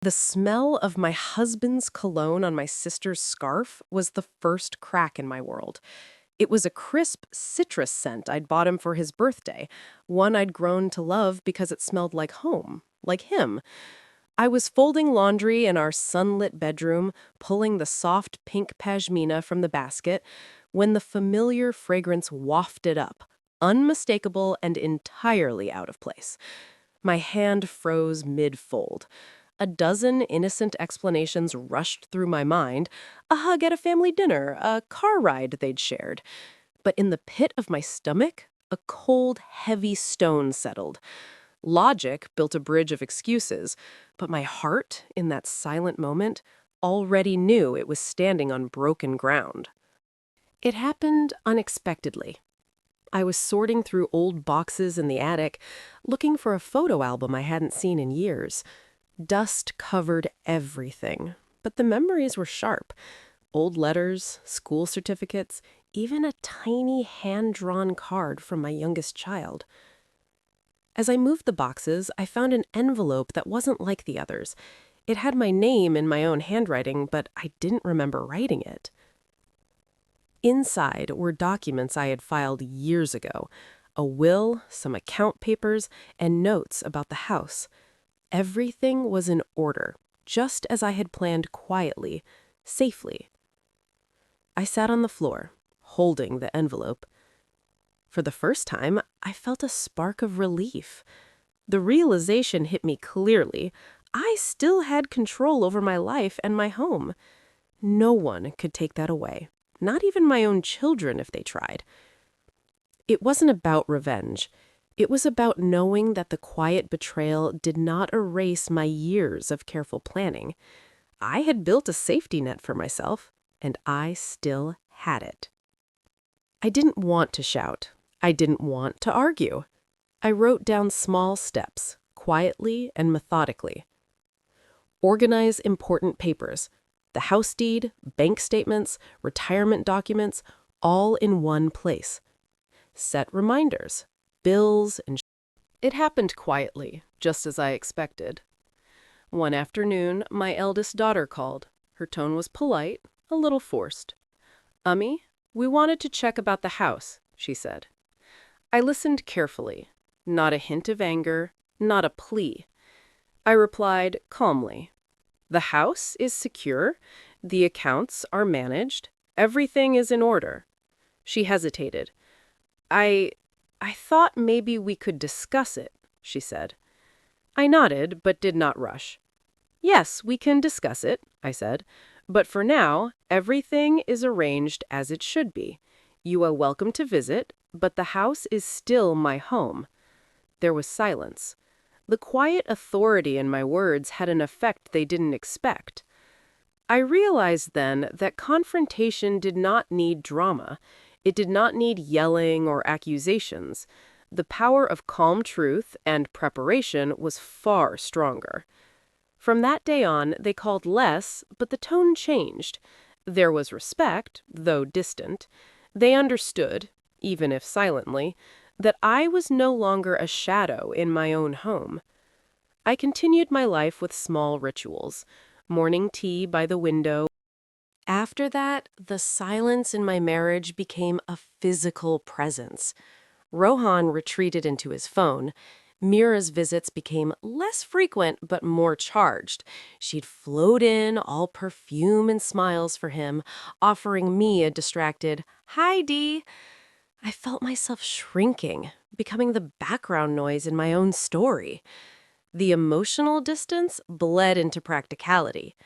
The smell of my husband's cologne on my sister's scarf was the first crack in my world. It was a crisp citrus scent I'd bought him for his birthday, one I'd grown to love because it smelled like home, like him. I was folding laundry in our sunlit bedroom, pulling the soft pink pashmina from the basket, when the familiar fragrance wafted up, unmistakable and entirely out of place. My hand froze mid-fold. A dozen innocent explanations rushed through my mind: a hug at a family dinner, a car ride they'd shared. But in the pit of my stomach, a cold, heavy stone settled. Logic built a bridge of excuses, but my heart, in that silent moment, already knew it was standing on broken ground. It happened unexpectedly. I was sorting through old boxes in the attic, looking for a photo album I hadn't seen in years. Dust covered everything, but the memories were sharp. Old letters, school certificates, even a tiny hand-drawn card from my youngest child. As I moved the boxes, I found an envelope that wasn't like the others. It had my name in my own handwriting, but I didn't remember writing it. Inside were documents I had filed years ago: a will, some account papers, and notes about the house. Everything was in order, just as I had planned, quietly, safely. I sat on the floor, holding the envelope. For the first time, I felt a spark of relief. The realization hit me clearly: I still had control over my life and my home. No one could take that away, not even my own children if they tried. It wasn't about revenge. It was about knowing that the quiet betrayal did not erase my years of careful planning. I had built a safety net for myself, and I still had it. I didn't want to shout. I didn't want to argue. I wrote down small steps, quietly and methodically. Organize important papers: the house deed, bank statements, retirement documents, all in one place. Set reminders, bills, and it happened quietly, just as I expected. One afternoon, my eldest daughter called. Her tone was polite, a little forced. "Ummy, we wanted to check about the house," she said. I listened carefully. Not a hint of anger, not a plea. I replied calmly: "The house is secure. The accounts are managed. Everything is in order." She hesitated. I I thought maybe we could discuss it," she said. I nodded, but did not rush. "Yes, we can discuss it," I said. "But for now, everything is arranged as it should be. You are welcome to visit, but the house is still my home." There was silence. The quiet authority in my words had an effect they didn't expect. I realized then that confrontation did not need drama. It did not need yelling or accusations. The power of calm truth and preparation was far stronger. From that day on, they called less, but the tone changed. There was respect, though distant. They understood, even if silently, that I was no longer a shadow in my own home. I continued my life with small rituals: morning tea by the window. After that, the silence in my marriage became a physical presence. Rohan retreated into his phone. Mira's visits became less frequent but more charged. She'd float in, all perfume and smiles for him, offering me a distracted, "Hi, Dee." I felt myself shrinking, becoming the background noise in my own story. The emotional distance bled into practicality.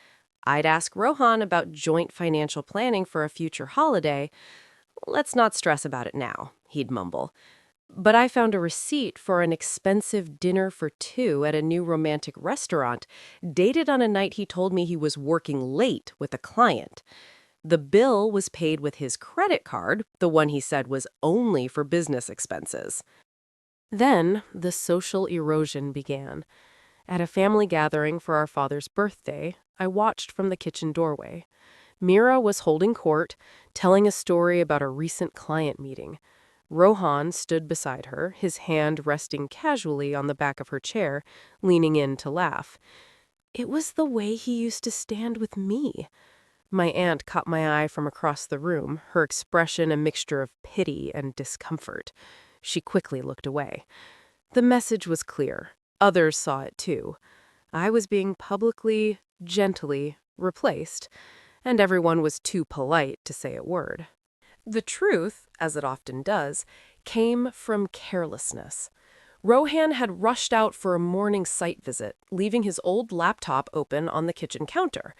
I'd ask Rohan about joint financial planning for a future holiday. "Let's not stress about it now," he'd mumble. But I found a receipt for an expensive dinner for two at a new romantic restaurant, dated on a night he told me he was working late with a client. The bill was paid with his credit card, the one he said was only for business expenses. Then the social erosion began. At a family gathering for our father's birthday, I watched from the kitchen doorway. Mira was holding court, telling a story about a recent client meeting. Rohan stood beside her, his hand resting casually on the back of her chair, leaning in to laugh. It was the way he used to stand with me. My aunt caught my eye from across the room, her expression a mixture of pity and discomfort. She quickly looked away. The message was clear. Others saw it too. I was being publicly, gently replaced, and everyone was too polite to say a word. The truth, as it often does, came from carelessness. Rohan had rushed out for a morning site visit, leaving his old laptop open on the kitchen counter.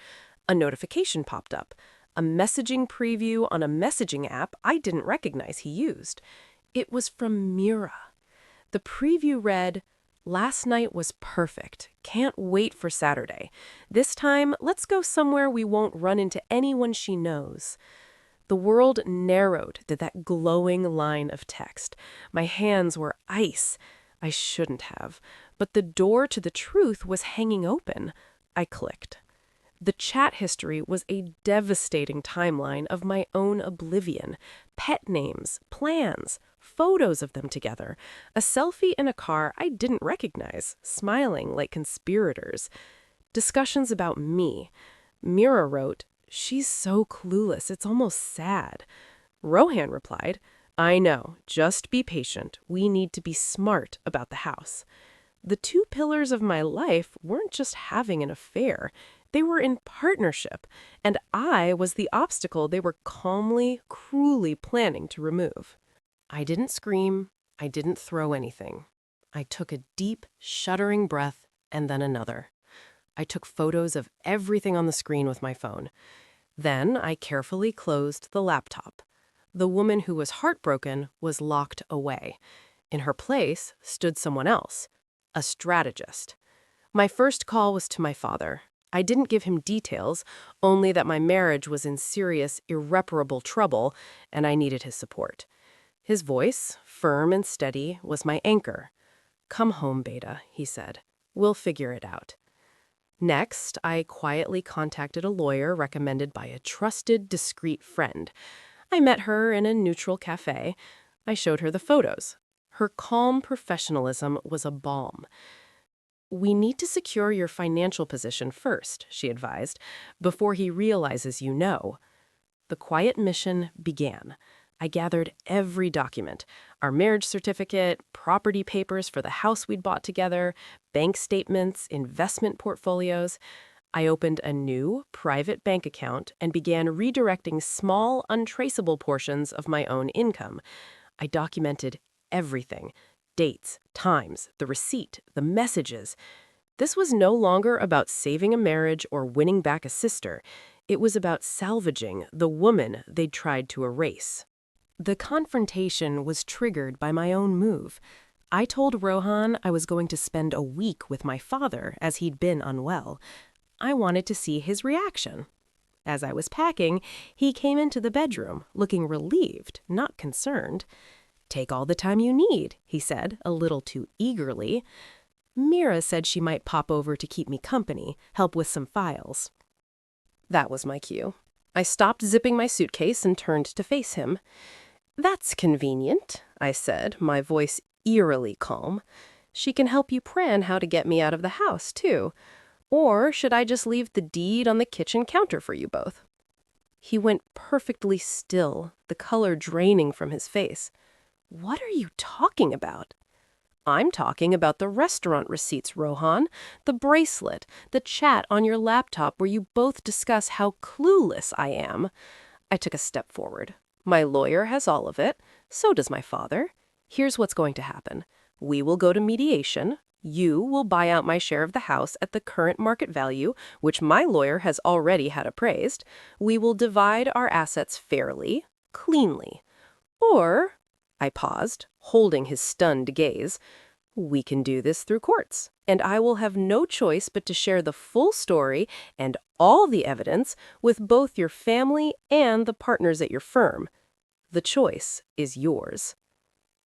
A notification popped up, a messaging preview on a messaging app I didn't recognize he used. It was from Mira. The preview read, "Last night was perfect. Can't wait for Saturday. This time, let's go somewhere we won't run into anyone she knows." The world narrowed to that glowing line of text. My hands were ice. I shouldn't have. But the door to the truth was hanging open. I clicked. The chat history was a devastating timeline of my own oblivion. Pet names, plans, photos of them together. A selfie in a car I didn't recognize, smiling like conspirators. Discussions about me. Mira wrote, "She's so clueless, it's almost sad." Rohan replied, "I know, just be patient. We need to be smart about the house." The two pillars of my life weren't just having an affair. They were in partnership, and I was the obstacle they were calmly, cruelly planning to remove. I didn't scream. I didn't throw anything. I took a deep, shuddering breath and then another. I took photos of everything on the screen with my phone. Then I carefully closed the laptop. The woman who was heartbroken was locked away. In her place stood someone else, a strategist. My first call was to my father. I didn't give him details, only that my marriage was in serious, irreparable trouble, and I needed his support. His voice, firm and steady, was my anchor. "Come home, Beta," he said. "We'll figure it out." Next, I quietly contacted a lawyer recommended by a trusted, discreet friend. I met her in a neutral cafe. I showed her the photos. Her calm professionalism was a balm. "We need to secure your financial position first," she advised, "before he realizes you know." The quiet mission began. I gathered every document, our marriage certificate, property papers for the house we'd bought together, bank statements, investment portfolios. I opened a new, private bank account and began redirecting small, untraceable portions of my own income. I documented everything: dates, times, the receipt, the messages. This was no longer about saving a marriage or winning back a sister. It was about salvaging the woman they'd tried to erase. The confrontation was triggered by my own move. I told Rohan I was going to spend a week with my father as he'd been unwell. I wanted to see his reaction. As I was packing, he came into the bedroom, looking relieved, not concerned. "Take all the time you need," he said, a little too eagerly. "Mira said she might pop over to keep me company, help with some files." That was my cue. I stopped zipping my suitcase and turned to face him. "That's convenient," I said, my voice eerily calm. "She can help you plan how to get me out of the house, too. Or should I just leave the deed on the kitchen counter for you both?" He went perfectly still, the color draining from his face. "What are you talking about?" "I'm talking about the restaurant receipts, Rohan, the bracelet, the chat on your laptop where you both discuss how clueless I am." I took a step forward. "My lawyer has all of it. So does my father. Here's what's going to happen. We will go to mediation. You will buy out my share of the house at the current market value, which my lawyer has already had appraised. We will divide our assets fairly, cleanly. Or," I paused, holding his stunned gaze, "we can do this through courts, and I will have no choice but to share the full story and all the evidence with both your family and the partners at your firm. The choice is yours."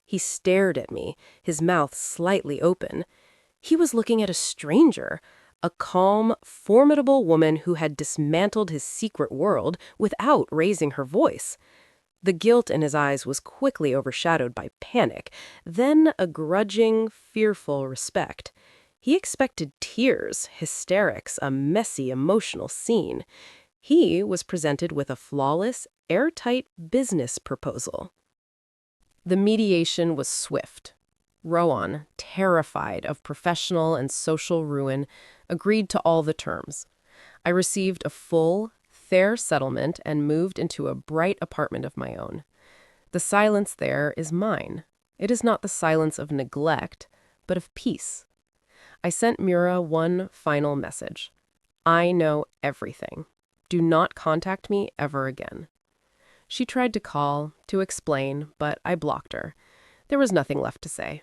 He stared at me, his mouth slightly open. He was looking at a stranger, a calm, formidable woman who had dismantled his secret world without raising her voice. The guilt in his eyes was quickly overshadowed by panic, then a grudging, fearful respect. He expected tears, hysterics, a messy, emotional scene. He was presented with a flawless, airtight business proposal. The mediation was swift. Rowan, terrified of professional and social ruin, agreed to all the terms. I received a full, fair settlement and moved into a bright apartment of my own. The silence there is mine. It is not the silence of neglect, but of peace. I sent Mura one final message. I know everything. Do not contact me ever again. She tried to call, to explain, but I blocked her. There was nothing left to say.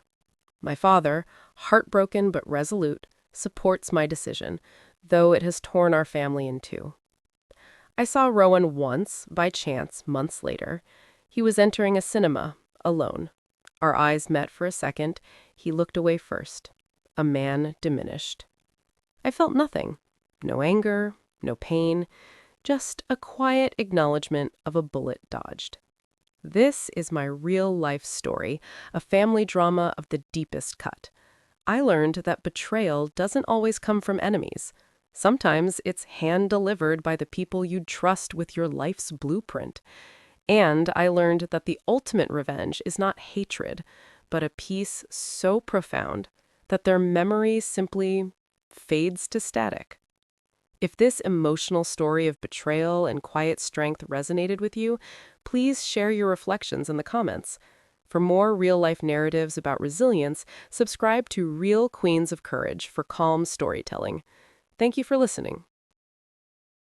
My father, heartbroken but resolute, supports my decision, though it has torn our family in two. I saw Rowan once, by chance, months later. He was entering a cinema, alone. Our eyes met for a second. He looked away first. A man diminished. I felt nothing. No anger, no pain, just a quiet acknowledgement of a bullet dodged. This is my real-life story, a family drama of the deepest cut. I learned that betrayal doesn't always come from enemies. Sometimes it's hand-delivered by the people you'd trust with your life's blueprint. And I learned that the ultimate revenge is not hatred, but a peace so profound that their memory simply fades to static. If this emotional story of betrayal and quiet strength resonated with you, please share your reflections in the comments. For more real-life narratives about resilience, subscribe to Real Queens of Courage for calm storytelling. Thank you for listening.